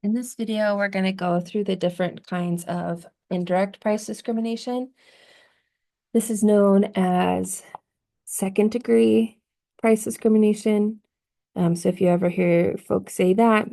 In this video, we're going to go through the different kinds of indirect price discrimination. This is known as second degree price discrimination. So if you ever hear folks say that,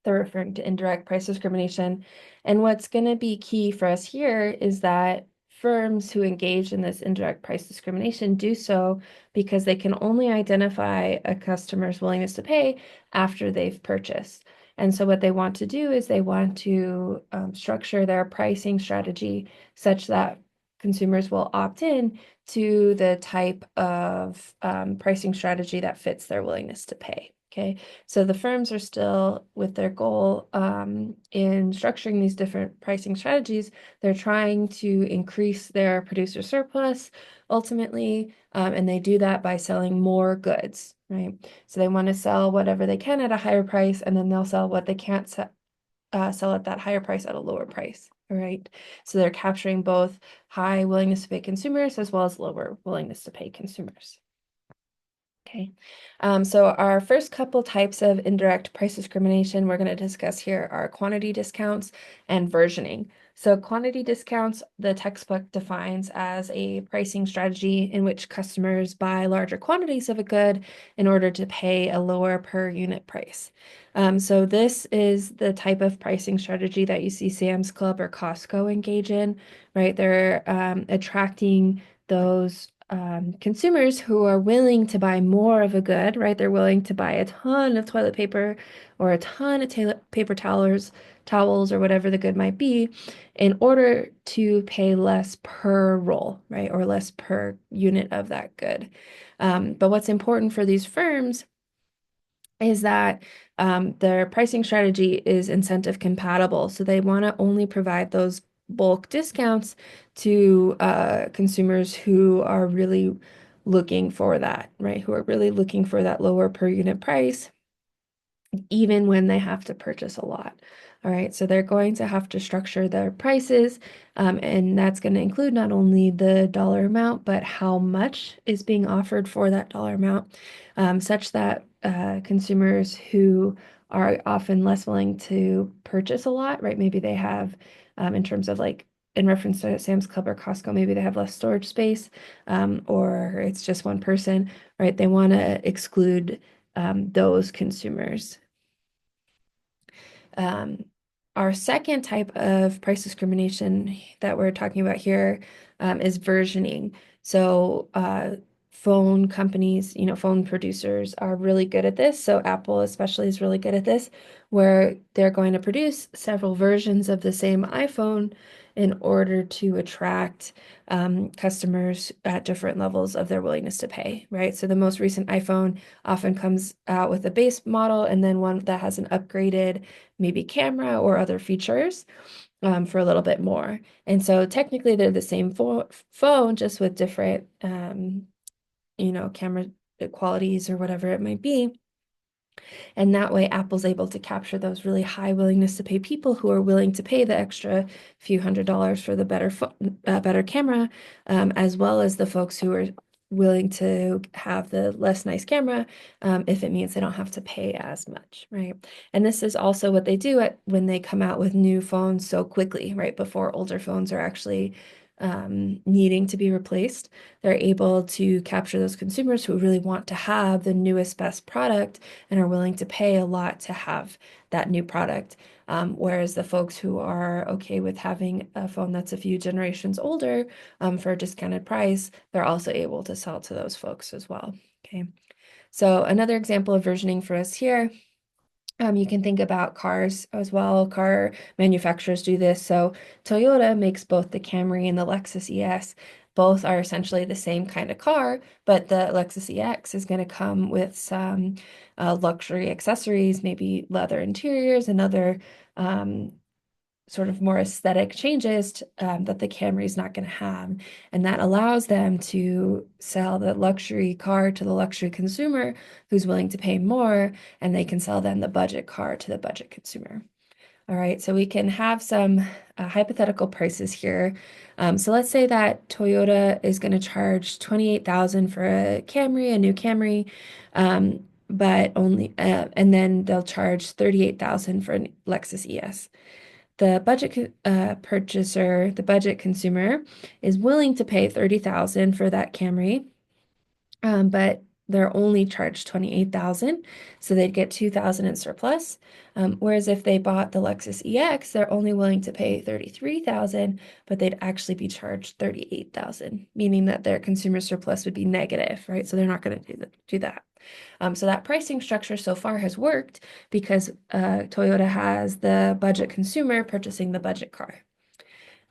they're referring to indirect price discrimination. And what's going to be key for us here is that firms who engage in this indirect price discrimination do so because they can only identify a customer's willingness to pay after they've purchased. And so what they want to do is they want to structure their pricing strategy such that consumers will opt in to the type of pricing strategy that fits their willingness to pay. Okay, so the firms are still with their goal in structuring these different pricing strategies. They're trying to increase their producer surplus ultimately, and they do that by selling more goods, right? So they want to sell whatever they can at a higher price, and then they'll sell what they can't sell at that higher price at a lower price. All right. So they're capturing both high willingness to pay consumers as well as lower willingness to pay consumers. Okay, so our first couple types of indirect price discrimination we're going to discuss here are quantity discounts and versioning. So quantity discounts, the textbook defines as a pricing strategy in which customers buy larger quantities of a good in order to pay a lower per unit price. So this is the type of pricing strategy that you see Sam's Club or Costco engage in, right? They're attracting those consumers who are willing to buy more of a good, right? They're willing to buy a ton of toilet paper or a ton of paper towels or whatever the good might be in order to pay less per roll, right? Or less per unit of that good. But what's important for these firms is that their pricing strategy is incentive compatible. So they want to only provide those bulk discounts to consumers who are really looking for that, right? Who are really looking for that lower per unit price, even when they have to purchase a lot. All right, so they're going to have to structure their prices, and that's going to include not only the dollar amount, but how much is being offered for that dollar amount, such that consumers who are often less willing to purchase a lot, right? Maybe they have, in terms of like, in reference to Sam's Club or Costco, maybe they have less storage space, or it's just one person, right? They want to exclude those consumers. Um, our second type of price discrimination that we're talking about here is versioning. So phone companies, phone producers are really good at this. So Apple especially is really good at this, where they're going to produce several versions of the same iPhone in order to attract customers at different levels of their willingness to pay, right? So the most recent iPhone often comes out with a base model and then one that has an upgraded maybe camera or other features for a little bit more. And so technically they're the same phone, just with different, camera qualities or whatever it might be. And that way, Apple's able to capture those really high willingness to pay people who are willing to pay the extra few $100s for the better camera, as well as the folks who are willing to have the less nice camera if it means they don't have to pay as much, right? And this is also what they do when they come out with new phones so quickly, right? Before older phones are actually needing to be replaced. They're able to capture those consumers who really want to have the newest, best product and are willing to pay a lot to have that new product. Whereas the folks who are okay with having a phone that's a few generations older for a discounted price, they're also able to sell to those folks as well. Okay. So another example of versioning for us here. You can think about cars as well. Car manufacturers do this. So Toyota makes both the Camry and the Lexus ES. Both are essentially the same kind of car, but the Lexus EX is going to come with some luxury accessories, maybe leather interiors and other sort of more aesthetic changes that the Camry is not going to have. And that allows them to sell the luxury car to the luxury consumer who's willing to pay more, and they can sell then the budget car to the budget consumer. All right, so we can have some hypothetical prices here. So let's say that Toyota is going to charge $28,000 for a Camry, a new Camry. but only, and then they'll charge 38,000 for an Lexus ES. The budget purchaser, the budget consumer, is willing to pay 30,000 for that Camry, but they're only charged 28,000, so they'd get 2,000 in surplus. Whereas if they bought the Lexus EX, they're only willing to pay 33,000, but they'd actually be charged 38,000, meaning that their consumer surplus would be negative, right? So they're not going to do that. So that pricing structure so far has worked because Toyota has the budget consumer purchasing the budget car.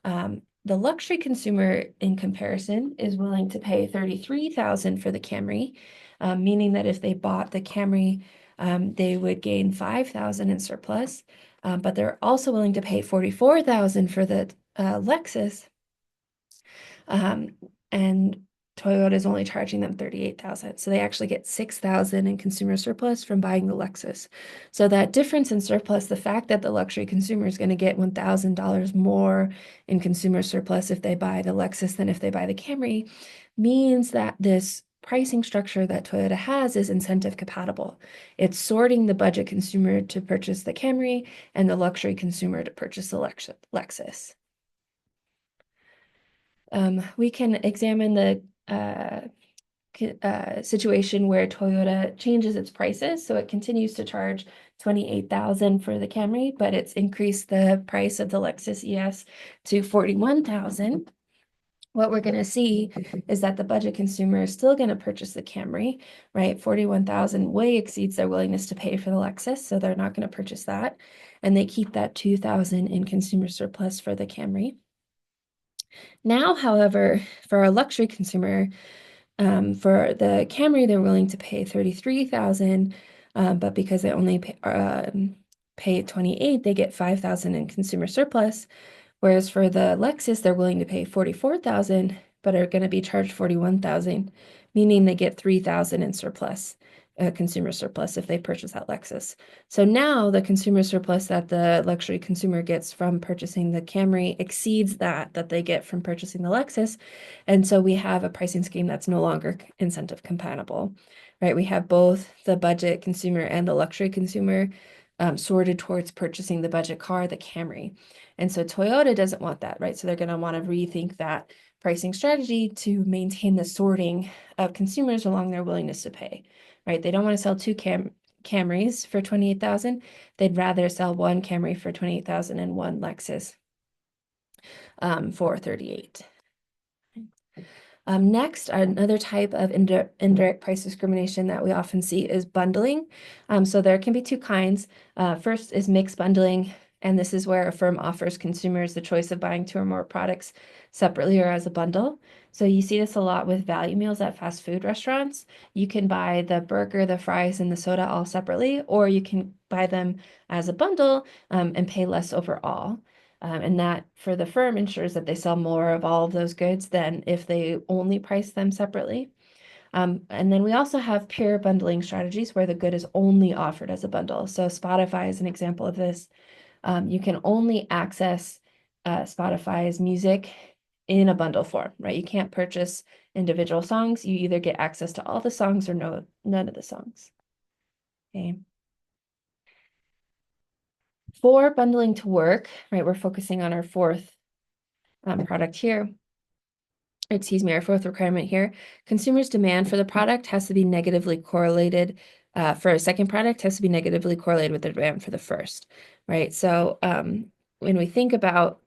The luxury consumer, in comparison, is willing to pay 33,000 for the Camry, meaning that if they bought the Camry, they would gain 5,000 in surplus, but they're also willing to pay 44,000 for the Lexus, and Toyota is only charging them 38,000. So they actually get 6,000 in consumer surplus from buying the Lexus. So that difference in surplus, the fact that the luxury consumer is going to get $1,000 more in consumer surplus if they buy the Lexus than if they buy the Camry, means that this pricing structure that Toyota has is incentive compatible. It's sorting the budget consumer to purchase the Camry and the luxury consumer to purchase the Lexus. We can examine the situation where Toyota changes its prices. So it continues to charge 28,000 for the Camry, but it's increased the price of the Lexus ES to 41,000. What we're going to see is that the budget consumer is still going to purchase the Camry, right? 41,000 way exceeds their willingness to pay for the Lexus, so they're not going to purchase that. And they keep that 2,000 in consumer surplus for the Camry. Now, however, for a luxury consumer, for the Camry, they're willing to pay 33,000, but because they only pay 28, they get 5,000 in consumer surplus. Whereas for the Lexus, they're willing to pay 44,000, but are going to be charged 41,000, meaning they get 3,000 in surplus, consumer surplus if they purchase that Lexus. So now the consumer surplus that the luxury consumer gets from purchasing the Camry exceeds that they get from purchasing the Lexus. And so we have a pricing scheme that's no longer incentive compatible, right? We have both the budget consumer and the luxury consumer sorted towards purchasing the budget car, the Camry. And so Toyota doesn't want that, right? So they're going to want to rethink that pricing strategy to maintain the sorting of consumers along their willingness to pay, right? They don't want to sell two Camrys for 28,000. They'd rather sell one Camry for 28,000 and one Lexus for 38. Next, another type of indirect price discrimination that we often see is bundling. So there can be two kinds. First is mixed bundling, and this is where a firm offers consumers the choice of buying two or more products separately or as a bundle. So you see this a lot with value meals at fast food restaurants. You can buy the burger, the fries, and the soda all separately, or you can buy them as a bundle and pay less overall. And that for the firm ensures that they sell more of all of those goods than if they only price them separately. And then we also have pure bundling strategies where the good is only offered as a bundle. So Spotify is an example of this. You can only access Spotify's music in a bundle form, right? You can't purchase individual songs. You either get access to all the songs or none of the songs. Okay. For bundling to work, right, we're focusing on our fourth product here. Excuse me, our fourth requirement here. Consumers' demand for the product has to be negatively correlated. For a second product has to be negatively correlated with the demand for the first, right? So when we think about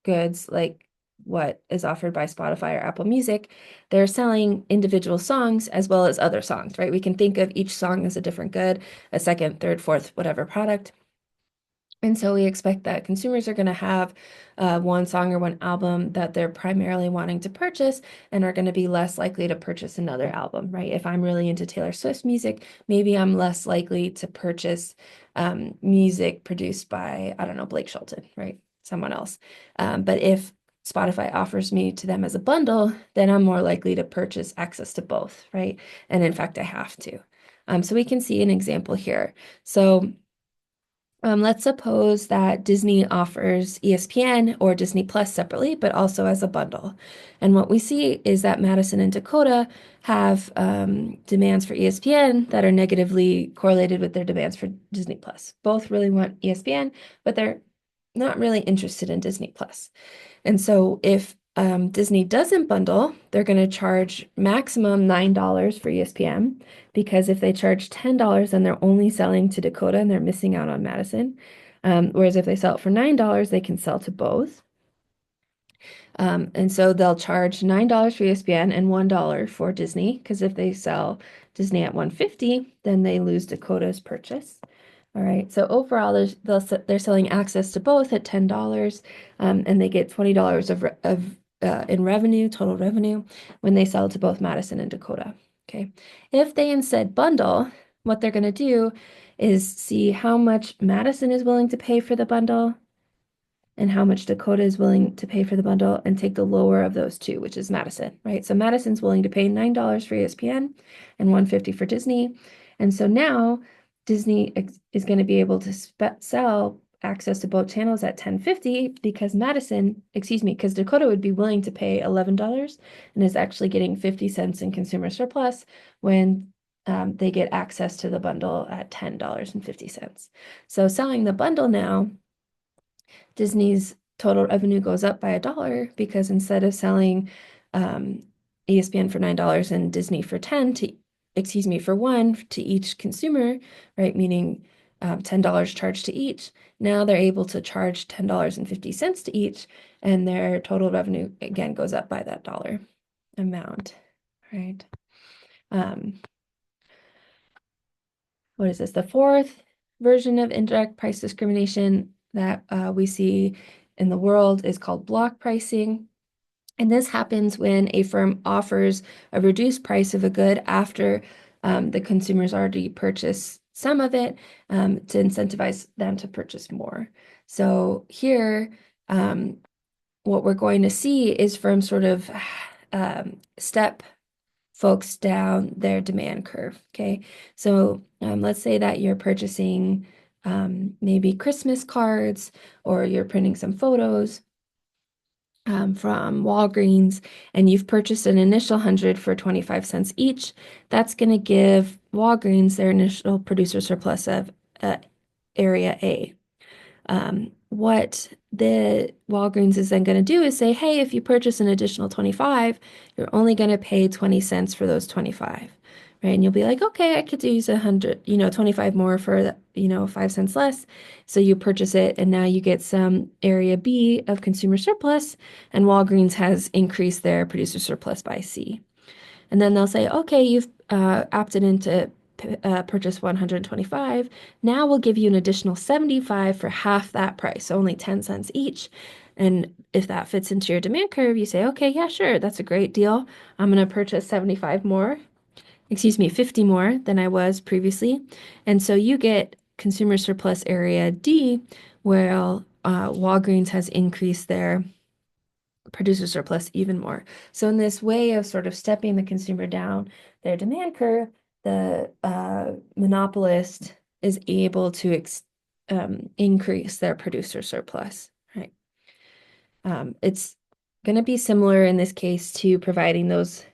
goods like what is offered by Spotify or Apple Music, they're selling individual songs as well as other songs, right? We can think of each song as a different good, a second, third, fourth, whatever product. And so we expect that consumers are going to have one song or one album that they're primarily wanting to purchase and are going to be less likely to purchase another album, right? If I'm really into Taylor Swift music, maybe I'm less likely to purchase music produced by, I don't know, Blake Shelton, right? Someone else. But if Spotify offers me to them as a bundle, then I'm more likely to purchase access to both, right? And in fact, I have to. So we can see an example here. So Let's suppose that Disney offers ESPN or Disney Plus separately, but also as a bundle. And what we see is that Madison and Dakota have demands for ESPN that are negatively correlated with their demands for Disney Plus. Both really want ESPN, but they're not really interested in Disney Plus. And so if Disney doesn't bundle, they're going to charge maximum $9 for ESPN, because if they charge $10, then they're only selling to Dakota and they're missing out on Madison. Whereas if they sell it for $9, they can sell to both. And so they'll charge $9 for ESPN and $1 for Disney, because if they sell Disney at $150, then they lose Dakota's purchase. All right, so overall, they're selling access to both at $10, and they get $20 in revenue, total revenue, when they sell to both Madison and Dakota. Okay, if they instead bundle, what they're going to do is see how much Madison is willing to pay for the bundle and how much Dakota is willing to pay for the bundle, and take the lower of those two, which is Madison, right? So Madison's willing to pay $9 for ESPN and $150 for Disney. And so now Disney is going to be able to sell access to both channels at $10.50, because because Dakota would be willing to pay $11 and is actually getting 50 cents in consumer surplus when they get access to the bundle at $10.50. So selling the bundle now, Disney's total revenue goes up by $1, because instead of selling ESPN for $9 and Disney for for $1 to each consumer, right? Meaning $10 charged to each. Now they're able to charge $10.50 to each, and their total revenue again goes up by that dollar amount, right? What is this? The fourth version of indirect price discrimination that we see in the world is called block pricing. And this happens when a firm offers a reduced price of a good after the consumer's already purchased some of it, to incentivize them to purchase more. So here, what we're going to see is firms sort of step folks down their demand curve. Okay, so let's say that you're purchasing maybe Christmas cards, or you're printing some photos from Walgreens, and you've purchased an initial 100 for 25 cents each. That's going to give Walgreens their initial producer surplus of area A. What the Walgreens is then going to do is say, hey, if you purchase an additional 25, you're only going to pay 20 cents for those 25, right? And you'll be like, okay, I could use 100, 25 more for, 5 cents less. So you purchase it, and now you get some area B of consumer surplus, and Walgreens has increased their producer surplus by C. And then they'll say, okay, you've opted into purchase 125. Now we'll give you an additional 75 for half that price, only 10 cents each. And if that fits into your demand curve, you say, okay, yeah, sure, that's a great deal. I'm going to purchase 50 more than I was previously. And so you get consumer surplus area D, where Walgreens has increased their producer surplus even more. So in this way of sort of stepping the consumer down their demand curve, the monopolist is able to increase their producer surplus, right? It's going to be similar in this case to providing those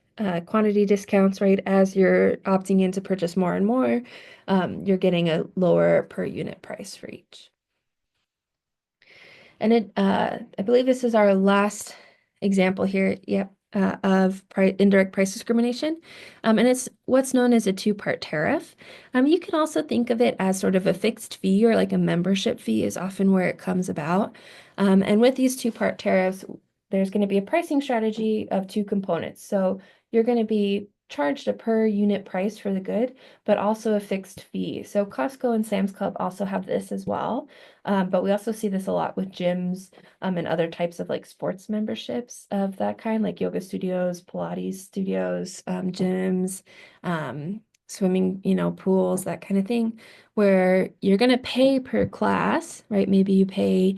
quantity discounts, right? As you're opting in to purchase more and more, you're getting a lower per unit price for each. And I believe this is our last example here, of indirect price discrimination. And it's what's known as a two-part tariff. You can also think of it as sort of a fixed fee, or like a membership fee is often where it comes about. And with these two-part tariffs, there's going to be a pricing strategy of two components. So you're going to be charged a per unit price for the good, but also a fixed fee. So Costco and Sam's Club also have this as well. But we also see this a lot with gyms and other types of like sports memberships of that kind, like yoga studios, Pilates studios, gyms, swimming, pools, that kind of thing, where you're going to pay per class, right? Maybe you pay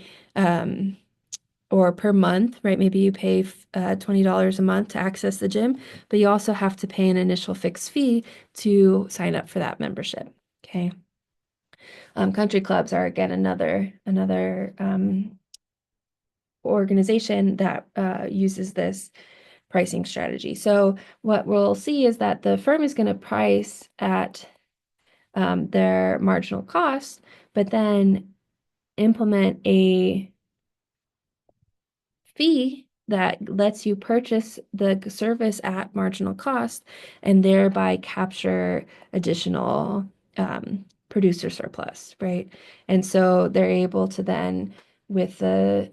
or per month, right? Maybe you pay $20 a month to access the gym, but you also have to pay an initial fixed fee to sign up for that membership. Okay. Country clubs are again another organization that uses this pricing strategy. So what we'll see is that the firm is going to price at their marginal cost, but then implement a fee that lets you purchase the service at marginal cost and thereby capture additional producer surplus, right? And so they're able to then, with the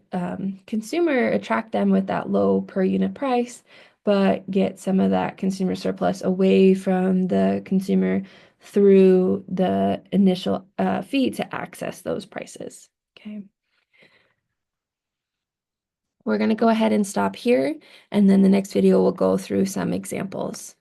consumer, attract them with that low per unit price, but get some of that consumer surplus away from the consumer through the initial fee to access those prices. Okay. We're going to go ahead and stop here, and then the next video will go through some examples.